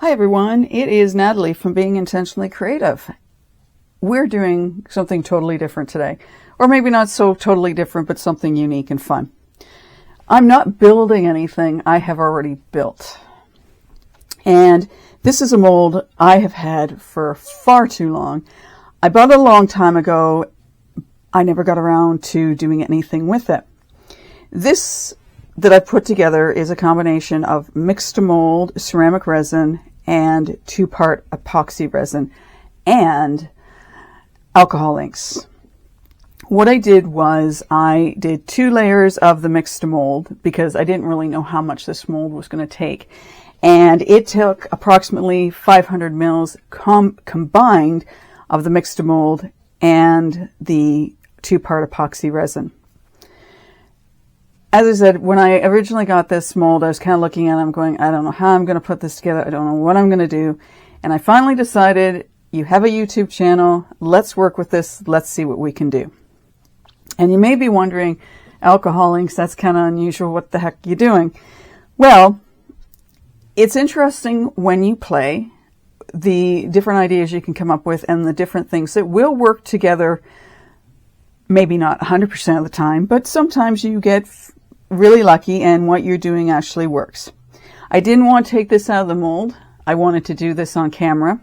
Hi everyone, it is Natalie from Being Intentionally Creative. We're doing something totally different today. Or maybe not so totally different, but something unique and fun. I'm not building anything I have already built. And this is a mold I have had for far too long. I bought it a long time ago. I never got around to doing anything with it. This that I put together is a combination of mix2mold ceramic resin and 2-part epoxy resin and alcohol inks. What I did was I did 2 layers of the mix2mold because I didn't really know how much this mold was going to take. And it took approximately 500 mils combined of the mix2mold and the 2-part epoxy resin. As I said, when I originally got this mold, I was kind of looking at it, I'm going, I don't know how I'm going to put this together. I don't know what I'm going to do. And I finally decided, you have a YouTube channel. Let's work with this. Let's see what we can do. And you may be wondering, alcohol inks, that's kind of unusual. What the heck are you doing? Well, it's interesting when you play the different ideas you can come up with and the different things that will work together. Maybe not 100% of the time, but sometimes you get really lucky and what you're doing actually works. I didn't want to take this out of the mold. I wanted to do this on camera.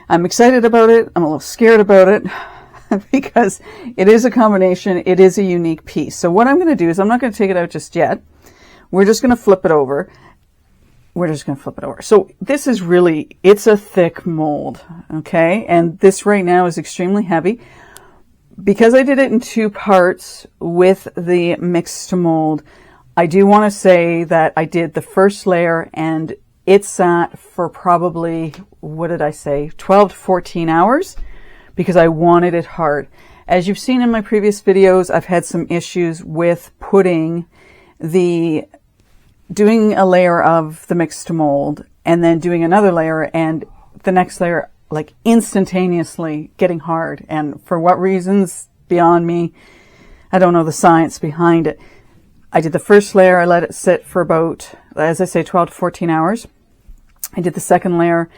I'm excited about it. I'm a little scared about it because it is a combination. It is a unique piece. So what I'm going to do is I'm not going to take it out just yet. We're just going to flip it over. So this is really, it's a thick mold. Okay. And this right now is extremely heavy. Because I did it in 2 parts with the mix2mold, I do want to say that I did the first layer and it sat for probably, 12 to 14 hours because I wanted it hard. As you've seen in my previous videos, I've had some issues with doing a layer of the mix2mold and then doing another layer and the next layer like instantaneously getting hard. And for what reasons, beyond me, I don't know the science behind it. I did the first layer, I let it sit for about, as I say, 12 to 14 hours. I did the second layer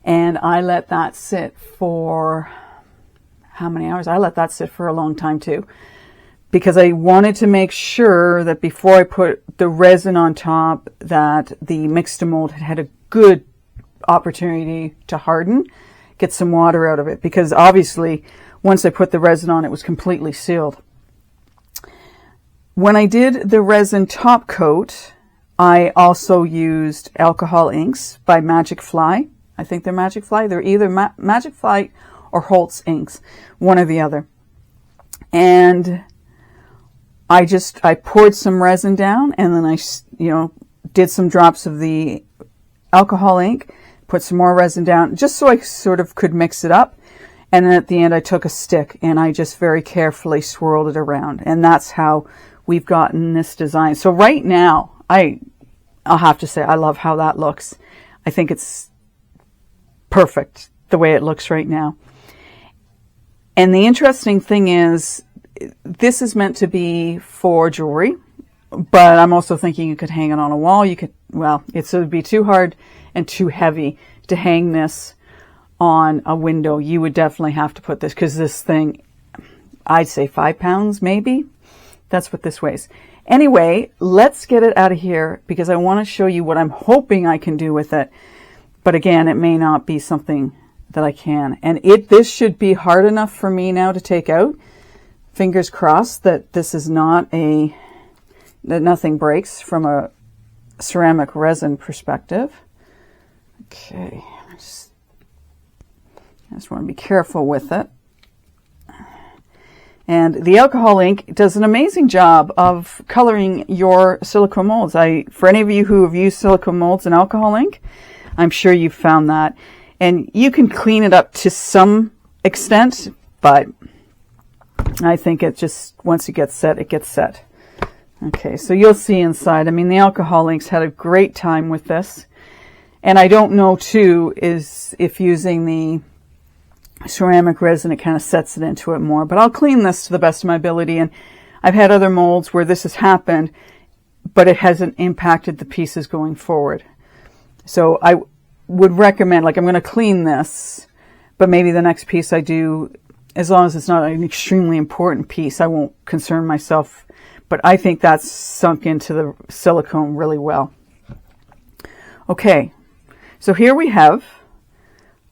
and I let that sit for, how many hours? I let that sit for a long time too. Because I wanted to make sure that before I put the resin on top, that the mix2mold had a good opportunity to harden. Get some water out of it, because obviously once I put the resin on, it was completely sealed. When I did the resin top coat, I also used alcohol inks by Magicfly. I think they're Magicfly. They're either Magicfly or Holtz inks, one or the other. And I poured some resin down and then I did some drops of the alcohol ink, put some more resin down just so I sort of could mix it up. And then at the end, I took a stick and I just very carefully swirled it around. And that's how we've gotten this design. So right now, I'll have to say, I love how that looks. I think it's perfect the way it looks right now. And the interesting thing is, this is meant to be for jewelry, but I'm also thinking you could hang it on a wall. It would be too hard and too heavy to hang this on a window. You would definitely have to put this, because this thing, I'd say 5 pounds maybe. That's what this weighs. Anyway, let's get it out of here because I want to show you what I'm hoping I can do with it. But again, it may not be something that I can. And this should be hard enough for me now to take out. Fingers crossed that this is not that nothing breaks from a ceramic resin perspective. Okay, I just want to be careful with it. And the alcohol ink does an amazing job of coloring your silicone molds. For any of you who have used silicone molds and alcohol ink, I'm sure you've found that. And you can clean it up to some extent, but I think it just, once it gets set, it gets set. Okay, so you'll see inside. I mean, the alcohol inks had a great time with this. And I don't know, too, is if using the ceramic resin, it kind of sets it into it more. But I'll clean this to the best of my ability. And I've had other molds where this has happened, but it hasn't impacted the pieces going forward. So would recommend, like I'm going to clean this, but maybe the next piece I do, as long as it's not an extremely important piece, I won't concern myself. But I think that's sunk into the silicone really well. Okay, so here we have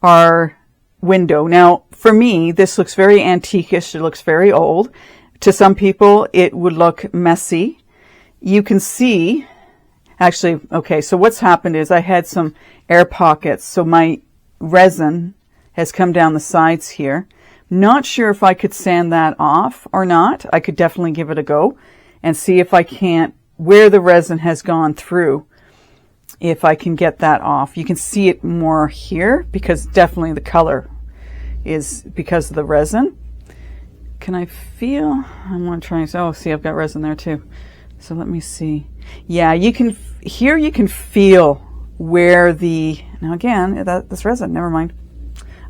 our window. Now, for me, this looks very antiquish. It looks very old. To some people, it would look messy. You can see, actually, okay, so what's happened is I had some air pockets. So my resin has come down the sides here. Not sure if I could sand that off or not. I could definitely give it a go and see if I can't, where the resin has gone through, if I can get that off. You can see it more here because definitely the color is because of the resin. Can I feel? I want to try and, oh, see, I've got resin there too. So let me see. Yeah, you can, here you can feel where the, now again, that's resin, never mind.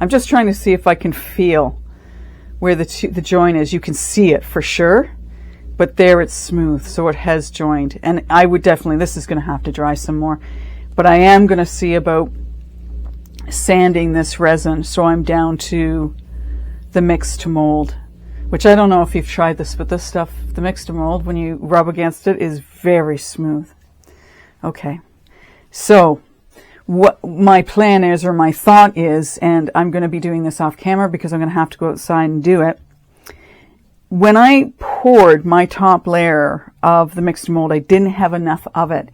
I'm just trying to see if I can feel where the joint is. You can see it for sure, but there it's smooth, so it has joined. And I would definitely, this is going to have to dry some more, but I am going to see about sanding this resin so I'm down to the mix2mold, which I don't know if you've tried this, but this stuff, the mix2mold, when you rub against it, is very smooth. Okay, so what my plan is, or my thought is, and I'm going to be doing this off camera because I'm going to have to go outside and do it. When I poured my top layer of the mix2mold, I didn't have enough of it.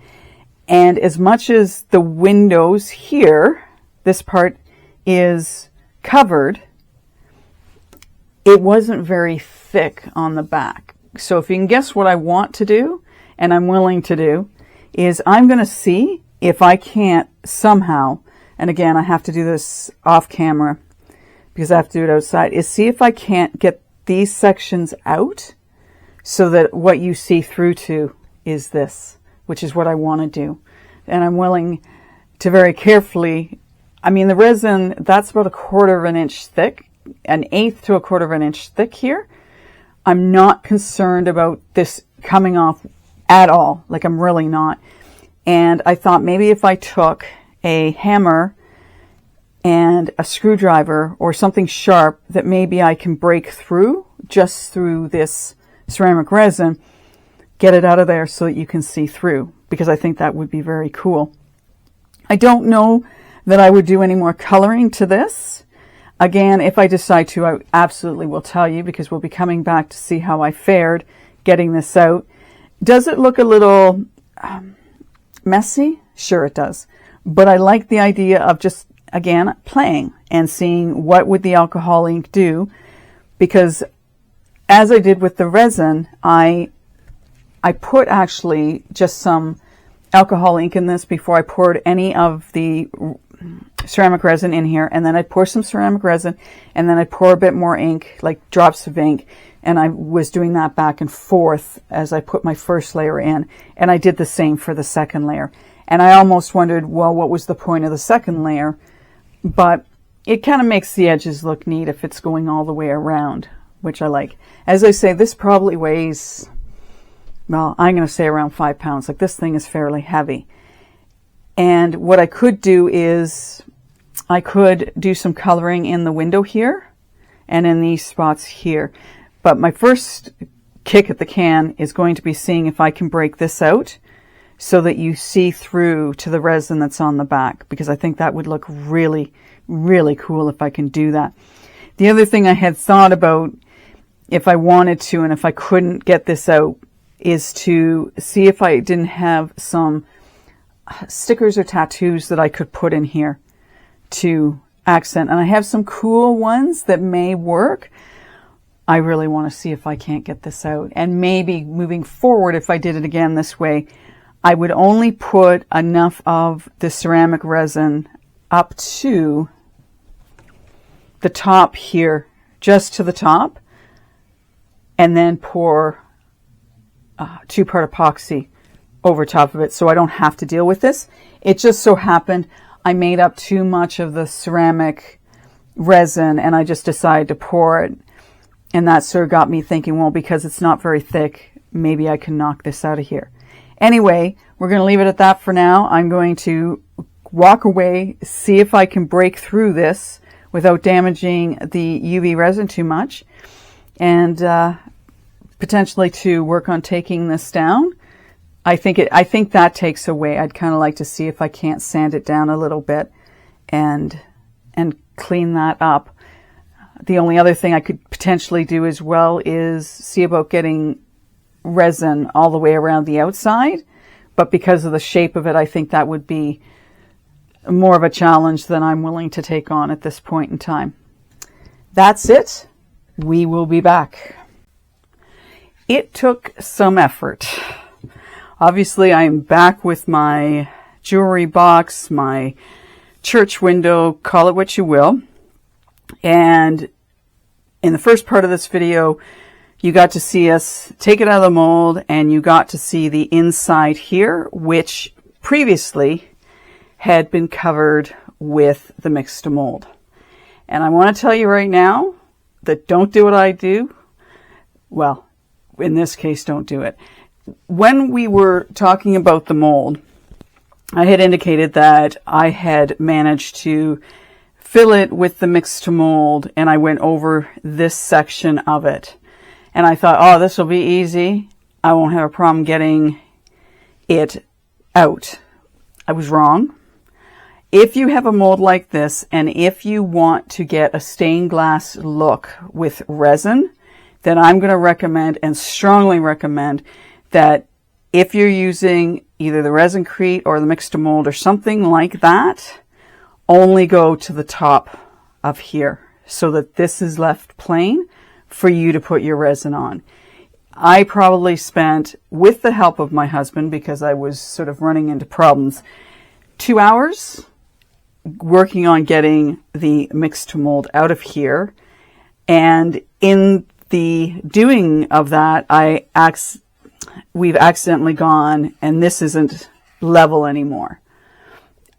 And as much as the windows here, this part is covered, it wasn't very thick on the back. So if you can guess what I want to do, and I'm willing to do, is I'm going to see if I can't somehow, and again, I have to do this off camera because I have to do it outside, is see if I can't get these sections out so that what you see through to is this, which is what I want to do. And I'm willing to very carefully, I mean, the resin, that's about 1/4 of an inch thick, 1/8 to 1/4 of an inch thick here. I'm not concerned about this coming off at all. Like, I'm really not. And I thought maybe if I took a hammer and a screwdriver or something sharp that maybe I can break through just through this ceramic resin, get it out of there so that you can see through, because I think that would be very cool. I don't know that I would do any more coloring to this. Again, if I decide to, I absolutely will tell you, because we'll be coming back to see how I fared getting this out. Does it look a little messy? Sure it does. But I like the idea of just, again, playing and seeing what would the alcohol ink do, because as I did with the resin, I put actually just some alcohol ink in this before I poured any of the ceramic resin in here, and then I'd pour some ceramic resin, and then I'd pour a bit more ink, like drops of ink, and I was doing that back and forth as I put my first layer in, and I did the same for the second layer. And I almost wondered, well, what was the point of the second layer? But it kind of makes the edges look neat if it's going all the way around, which I like. As I say, this probably weighs, well, I'm going to say around 5 pounds. Like, this thing is fairly heavy. And what I could do is I could do some coloring in the window here and in these spots here. But my first kick at the can is going to be seeing if I can break this out so that you see through to the resin that's on the back, because I think that would look really, really cool if I can do that. The other thing I had thought about, if I wanted to and if I couldn't get this out, is to see if I didn't have some stickers or tattoos that I could put in here to accent. And I have some cool ones that may work. I really want to see if I can't get this out. And maybe moving forward, if I did it again this way, I would only put enough of the ceramic resin up to the top here, just to the top, and then pour 2-part epoxy over top of it so I don't have to deal with this. It just so happened I made up too much of the ceramic resin and I just decided to pour it. And that sort of got me thinking, well, because it's not very thick, maybe I can knock this out of here. Anyway, we're going to leave it at that for now. I'm going to walk away, see if I can break through this without damaging the UV resin too much, and potentially to work on taking this down. I think that takes away. I'd kind of like to see if I can't sand it down a little bit and clean that up. The only other thing I could potentially do as well is see about getting resin all the way around the outside. But because of the shape of it, I think that would be more of a challenge than I'm willing to take on at this point in time. That's it. We will be back. It took some effort. Obviously, I'm back with my jewelry box, my church window, call it what you will. And in the first part of this video, you got to see us take it out of the mold, and you got to see the inside here, which previously had been covered with the mix2mold. And I want to tell you right now that don't do what I do. Well, in this case, don't do it. When we were talking about the mold, I had indicated that I had managed to fill it with the mix2mold, and I went over this section of it. And I thought, oh, this will be easy. I won't have a problem getting it out. I was wrong. If you have a mold like this, and if you want to get a stained glass look with resin, then I'm going to recommend, and strongly recommend, that if you're using either the Resincrete or the mix2mold or something like that, only go to the top of here so that this is left plain for you to put your resin on. I probably spent, with the help of my husband, because I was sort of running into problems, 2 hours working on getting the mix2mold out of here. And in the doing of that, we've accidentally gone, and this isn't level anymore.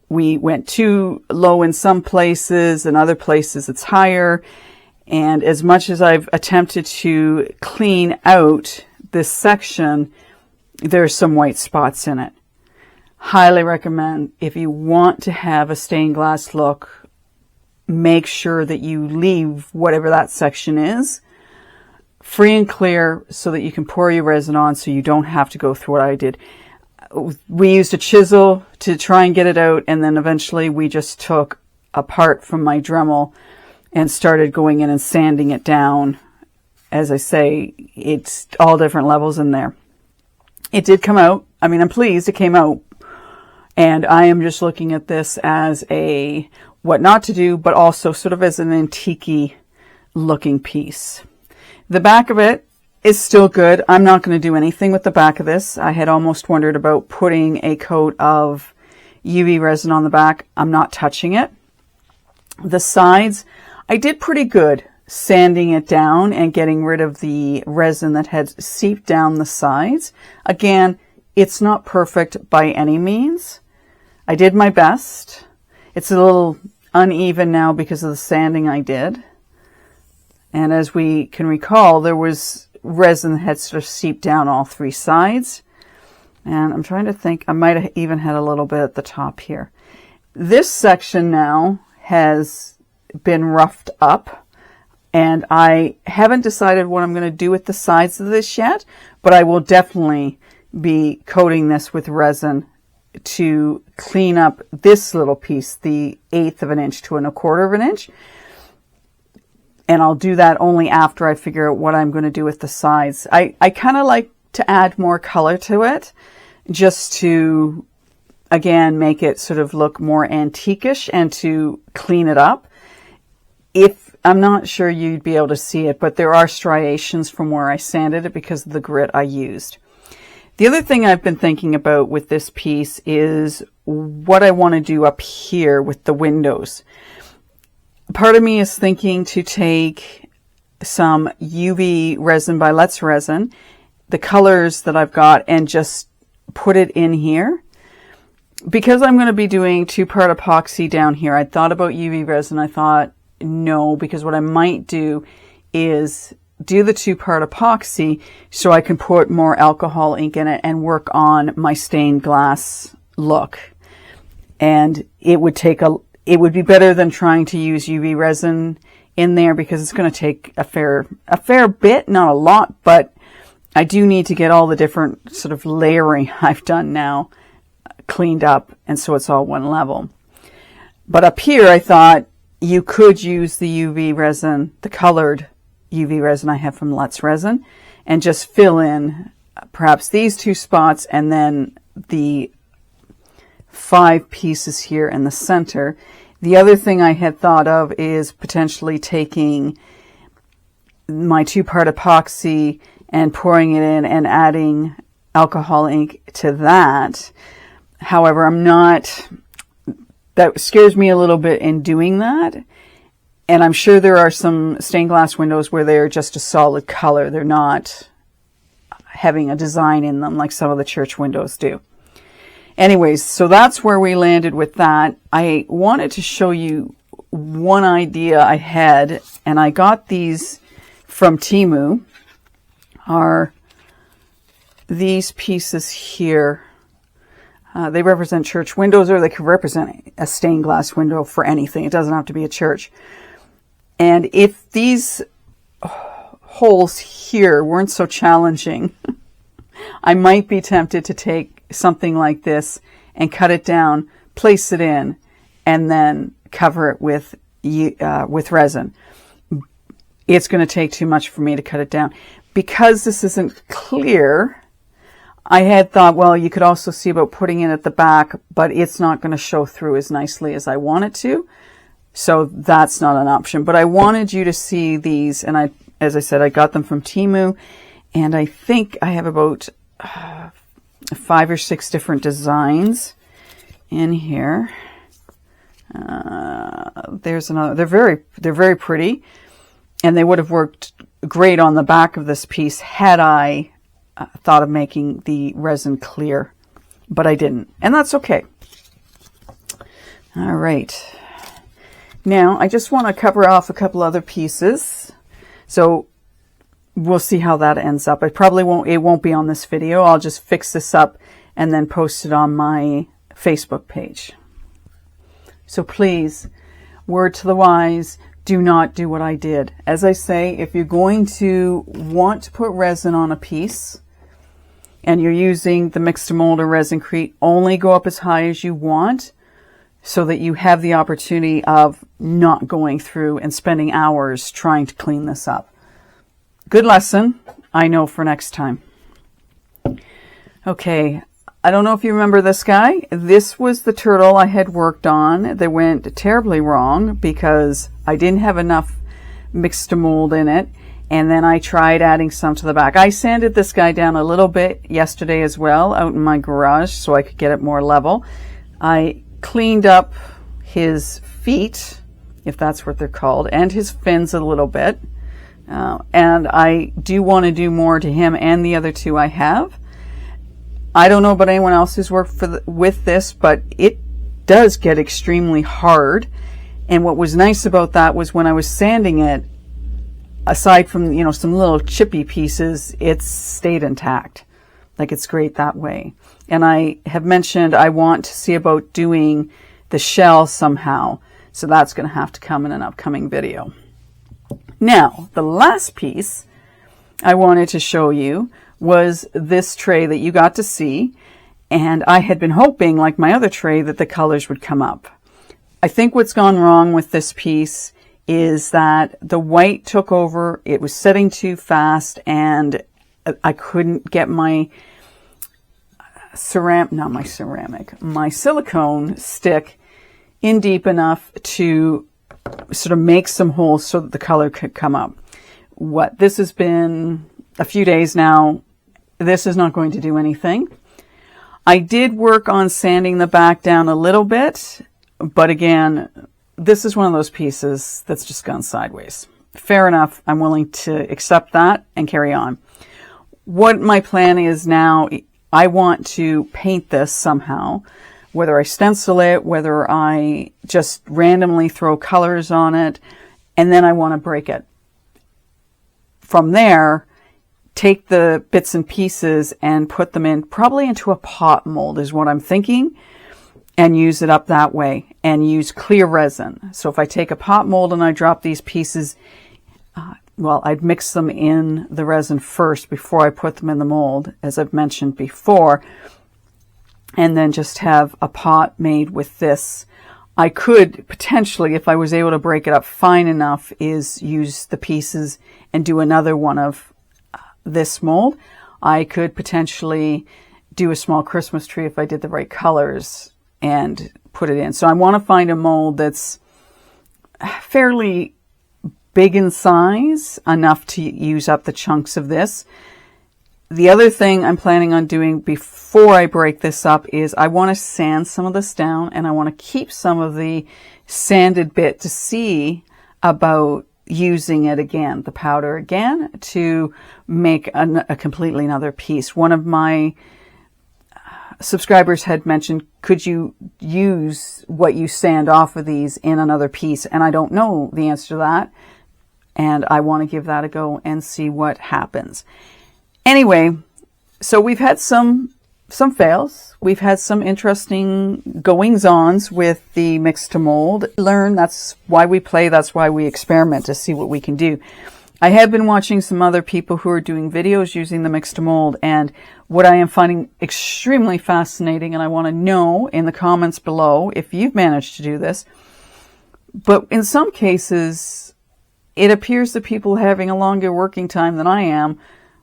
We went too low in some places, and other places it's higher. And as much as I've attempted to clean out this section, there's some white spots in it. Highly recommend, if you want to have a stained glass look, make sure that you leave whatever that section is free and clear so that you can pour your resin on, so you don't have to go through what I did. We used a chisel to try and get it out, and then eventually we just took a part from my Dremel and started going in and sanding it down. As I say, it's all different levels in there. It did come out. I mean, I'm pleased it came out. And I am just looking at this as a what not to do, but also sort of as an antique-y looking piece. The back of it is still good. I'm not going to do anything with the back of this. I had almost wondered about putting a coat of UV resin on the back. I'm not touching it. The sides, I did pretty good sanding it down and getting rid of the resin that had seeped down the sides. Again, it's not perfect by any means. I did my best. It's a little uneven now because of the sanding I did. And as we can recall, there was resin that had sort of seeped down all three sides. And I'm trying to think, I might have even had a little bit at the top here. This section now has been roughed up, and I haven't decided what I'm going to do with the sides of this yet, but I will definitely be coating this with resin to clean up this little piece, the 1/8 of an inch to 1/4 of an inch. And I'll do that only after I figure out what I'm going to do with the sides. I kind of like to add more color to it, just to, again, make it sort of look more antique-ish and to clean it up. I'm not sure you'd be able to see it, but there are striations from where I sanded it because of the grit I used. The other thing I've been thinking about with this piece is what I want to do up here with the windows. Part of me is thinking to take some UV resin by Let's Resin, the colors that I've got, and just put it in here. Because I'm going to be doing 2-part epoxy down here, I thought about UV resin. I thought, no, because what I might do is do the 2-part epoxy so I can put more alcohol ink in it and work on my stained glass look. and it would be better than trying to use UV resin in there, because it's going to take a fair bit, not a lot, but I do need to get all the different sort of layering I've done now cleaned up, and so it's all one level. But up here, I thought you could use the UV resin, the colored UV resin I have from Let's Resin, and just fill in perhaps these 2 spots and then the 5 pieces here in the center. The other thing I had thought of is potentially taking my 2-part epoxy and pouring it in and adding alcohol ink to that. However, that scares me a little bit in doing that. And I'm sure there are some stained glass windows where they're just a solid color. They're not having a design in them like some of the church windows do. Anyways, so that's where we landed with that. I wanted to show you one idea I had, and I got these from Temu, are these pieces here. They represent church windows, or they could represent a stained glass window for anything. It doesn't have to be a church. And if these holes here weren't so challenging, I might be tempted to take something like this and cut it down, place it in, and then cover it with resin. It's going to take too much for me to cut it down. Because this isn't clear, I had thought, well, you could also see about putting it at the back, but it's not going to show through as nicely as I want it to. So that's not an option. But I wanted you to see these, and as I said, I got them from Temu, and I think I have about 5 or 6 different designs in here. There's another. They're very pretty, and they would have worked great on the back of this piece had I thought of making the resin clear, but I didn't, and that's okay. All right. Now, I just want to cover off a couple other pieces. So we'll see how that ends up. It won't be on this video. I'll just fix this up and then post it on my Facebook page. So please, word to the wise, do not do what I did. As I say, if you're going to want to put resin on a piece and you're using the mix2mold or Resincrete, only go up as high as you want, so that you have the opportunity of not going through and spending hours trying to clean this up. Good lesson, I know, for next time. Okay, I don't know if you remember this guy. This was the turtle I had worked on that went terribly wrong because I didn't have enough mix2mold in it, and then I tried adding some to the back. I sanded this guy down a little bit yesterday as well out in my garage so I could get it more level. I cleaned up his feet, if that's what they're called, and his fins a little bit. And I do want to do more to him and the other 2 I have. I don't know about anyone else who's worked with this, but it does get extremely hard. And what was nice about that was when I was sanding it, aside from, you know, some little chippy pieces, it stayed intact. Like, it's great that way. And I have mentioned I want to see about doing the shell somehow. So that's going to have to come in an upcoming video. Now, the last piece I wanted to show you was this tray that you got to see. And I had been hoping, like my other tray, that the colors would come up. I think what's gone wrong with this piece is that the white took over. It was setting too fast, and I couldn't get my my silicone stick in deep enough to sort of make some holes so that the color could come up. This has been a few days now. This is not going to do anything. I did work on sanding the back down a little bit, but again, this is one of those pieces that's just gone sideways. Fair enough. I'm willing to accept that and carry on. What my plan is now, I want to paint this somehow, whether I stencil it, whether I just randomly throw colors on it, and then I want to break it. From there, take the bits and pieces and put them in, probably into a pot mold is what I'm thinking. and use it up that way, and use clear resin. So if I take a pot mold and I drop these pieces, well, I'd mix them in the resin first before I put them in the mold, as I've mentioned before, and then just have a pot made with this. I could potentially, if I was able to break it up fine enough, is use the pieces and do another one of this mold. I could potentially do a small Christmas tree if I did the right colors and put it in. So I want to find a mold that's fairly big in size, enough to use up the chunks of this. The other thing I'm planning on doing before I break this up is I want to sand some of this down, and I want to keep some of the sanded bit to see about using it again, the powder again, to make a completely another piece. One of my subscribers had mentioned, could you use what you sand off of these in another piece? And I don't know the answer to that. And I want to give that a go and see what happens. Anyway, so we've had some fails. We've had some interesting goings-ons with the mix2mold. Learn, that's why we play, that's why we experiment, to see what we can do. I have been watching some other people who are doing videos using the mix2mold, and what I am finding extremely fascinating, and I want to know in the comments below if you've managed to do this, but in some cases, it appears that people are having a longer working time than I am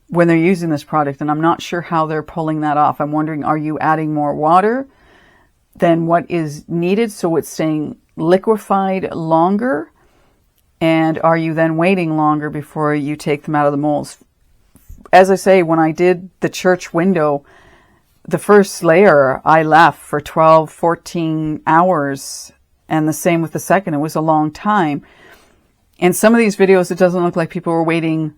when they're using this product, and I'm not sure how they're pulling that off. I'm wondering, are you adding more water than what is needed so it's staying liquefied longer? And are you then waiting longer before you take them out of the molds? As I say, when I did the church window, the first layer I left for 12, 14 hours, and the same with the second. It was a long time. In some of these videos, it doesn't look like people were waiting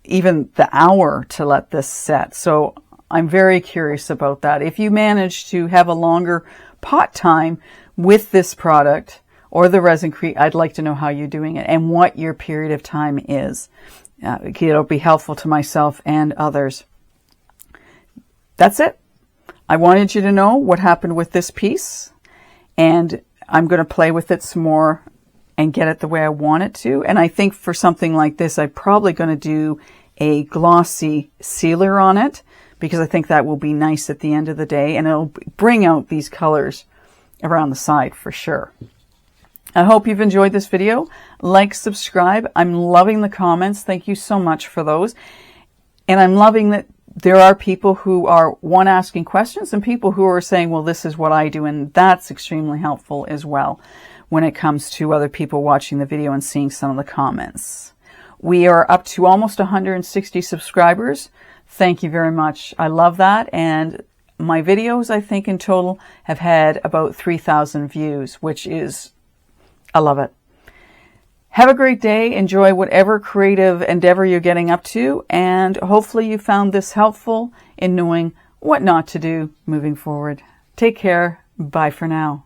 even the hour to let this set. So I'm very curious about that. If you manage to have a longer pot time with this product or the resin-crete, I'd like to know how you're doing it and what your period of time is. It'll be helpful to myself and others. That's it. I wanted you to know what happened with this piece, and I'm going to play with it some more and get it the way I want it to. And I think for something like this, I'm probably going to do a glossy sealer on it, because I think that will be nice at the end of the day, and it'll bring out these colors around the side for sure. I hope you've enjoyed this video. Like, subscribe. I'm loving the comments. Thank you so much for those. And I'm loving that there are people who are, one, asking questions, and people who are saying, well, this is what I do. And that's extremely helpful as well when it comes to other people watching the video and seeing some of the comments. We are up to almost 160 subscribers. Thank you very much. I love that. And my videos, I think in total, have had about 3,000 views, which is, I love it. Have a great day. Enjoy whatever creative endeavor you're getting up to. And hopefully you found this helpful in knowing what not to do moving forward. Take care. Bye for now.